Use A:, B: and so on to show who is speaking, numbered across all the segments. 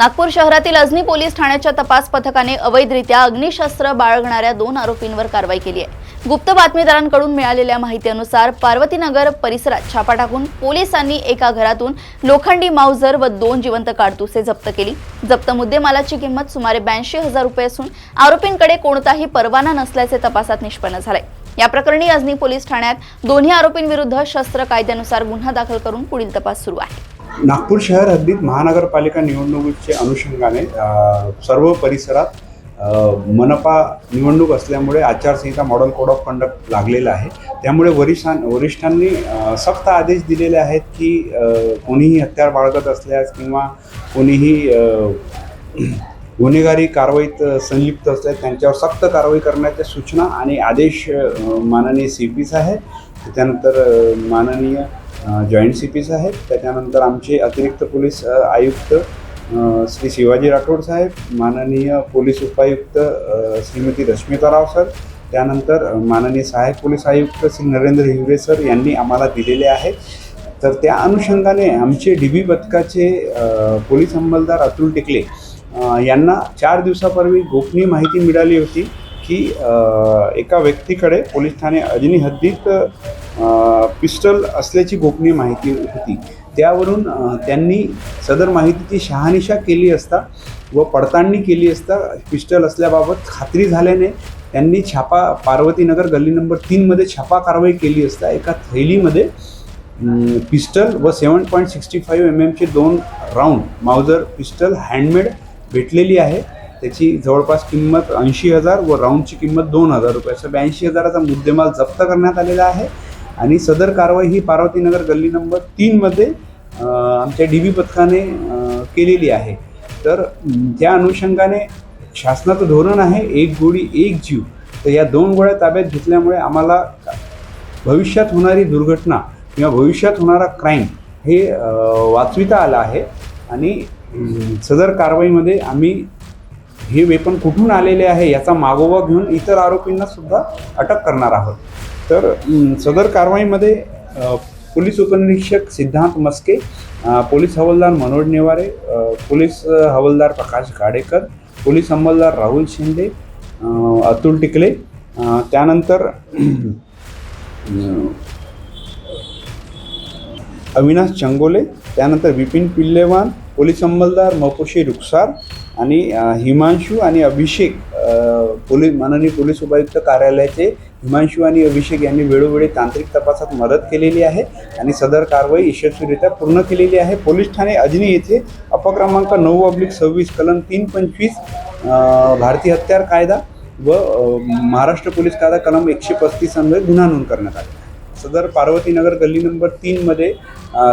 A: नागपूर शहरातील अजनी पोलीस ठाण्याच्या तपास पथकाने अवैधरित्या अग्निशस्त्र बाळगणाऱ्या 2 आरोपींवर कारवाई केली आहे। गुप्त बातमीदारांकडून मिळालेल्या माहितीनुसार पार्वतीनगर परिसरात छापा टाकून पोलिसांनी एका घरातून लोखंडी माउजर व 2 जिवंत काडतुसे जप्त केली। जप्त मुद्देमालाची किंमत सुमारे 82,000 रुपये असून आरोपींकडे कोणताही परवाना नसल्याचे तपासात निष्पन्न झाले। या प्रकरणी अजनी पोलीस ठाण्यात दोन्ही आरोपींविरुद्ध शस्त्र कायद्यानुसार गुन्हा दाखल करून पुढील तपास सुरू आहे।
B: नागपूर शहर हद्दीत महानगरपालिका निवडणुकीच्या अनुषंगाने सर्व परिसरात मनपा निवडणूक असल्यामुळे आचारसंहिता मॉडेल कोड ऑफ कंडक्ट लागलेला आहे। त्यामुळे वरिष्ठांनी सक्त आदेश दिलेले आहेत की कोणीही हत्यार बाळगत असल्यास किंवा कोणीही गुन्हेगारी कारवाईत संलिप्त असल्यास त्यांच्यावर सक्त कारवाई करण्याच्या सूचना आणि आदेश माननीय CP साहेब, त्याच्यानंतर माननीय जॉईंट CP साहेब, त्याच्यानंतर आमचे अतिरिक्त पोलीस आयुक्त श्री शिवाजी राठोड साहेब, माननीय पोलीस उपायुक्त श्रीमती रश्मिता राव सर, त्यानंतर माननीय सहाय्यक पोलीस आयुक्त श्री नरेंद्र हिवरे सर यांनी आम्हाला दिलेले आहेत। तर त्या अनुषंगाने आमचे DB पथकाचे पोलीस अंमलदार अतुल टिकले यांना 4 दिवसापूर्वी गोपनीय माहिती मिळाली होती की एका व्यक्तीकडे पोलीस ठाणे अजनी हद्दीत पिस्टल असल्याची गोपनीय माहिती होती। त्यावरून त्यांनी सदर माहितीची शहानिशा केली असता व पडताळणी केली असता पिस्टल असल्याबाबत खात्री झाल्याने त्यांनी पार्वतीनगर गल्ली नंबर 3 मध्ये छापा कारवाई केली असता एका थैलीमध्ये पिस्टल व 7.65 mm चे 2 राऊंड माउजर पिस्टल हँडमेड भेटलेली आहे। त्याची जवळपास किंमत 80,000 व राऊंडची किंमत 2,000 रुपये, असं 82,000चा मुद्देमाल जप्त करण्यात आलेला आहे। आणि सदर कारवाई ही पार्वतीनगर गल्ली नंबर 3 मध्ये आमच्या DB पथकाने केलेली आहे। तर त्या अनुषंगाने शासनाचं धोरण आहे 1 गोळी 1 जीव। तर या 2 गोळ्या ताब्यात घेतल्यामुळे आम्हाला भविष्यात होणारी दुर्घटना किंवा भविष्यात होणारा क्राईम हे वाचविता आला आहे। आणि सदर कारवाईमध्ये आम्ही हे वेपन कुठून आलेले आहे याचा मागोवा घेऊन इतर आरोपींना सुद्धा अटक करणार आहोत। तर सदर कारवाईमध्ये पोलीस उपनिरीक्षक सिद्धांत मस्के, पोलीस हवालदार मनोज नेवारे, पोलीस हवालदार प्रकाश गाडेकर, पोलीस अंमलदार राहुल शिंदे, अतुल टिकले, त्यानंतर अविनाश चंगोले, त्यानंतर विपिन पिल्लेवान, पोलीस अंमलदार मपोशी रुखसार आणि हिमांशू आणि अभिषेक, माननीय पोलीस उपायुक्त कार्यालयाचे हिमांशू आणि अभिषेक यांनी वेळोवेळी तांत्रिक तपासात मदत केलेली आहे आणि सदर कारवाई यशस्वीरित्या पूर्ण केलेली आहे। पोलीस ठाणे अजनी येथे अपक्रमांक 9/26 कलम 325 भारतीय हत्यार कायदा व महाराष्ट्र पोलीस कायदा कलम 135 अन्वये गुन्हा नोंद करण्यात आला। सदर पार्वतीनगर गल्ली नंबर 3 मध्ये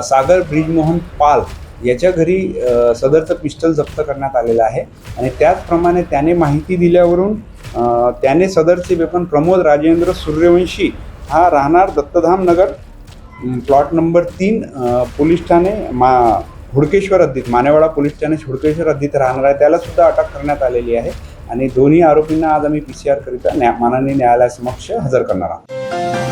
B: सागर ब्रिजमोहन पाल याच्या घरी सदरचं पिस्टल जप्त करण्यात आलेलं आहे। आणि त्याचप्रमाणे त्याने माहिती दिल्यावरून त्याने सदरचे वेपन प्रमोद राजेंद्र सूर्यवंशी हा राहणार Dattadham Nagar plot number 3 police ठाणे हुडकेश्वर हद्दीत, मानेवाडा पोलीस ठाणे हुडकेश्वर हद्दीत राहणार आहे, त्याला सुद्धा अटक करण्यात आलेली आहे। आणि दोन्ही आरोपींना आज आम्ही PCR करिता माननीय न्यायालयासमक्ष हजर करणार आहोत।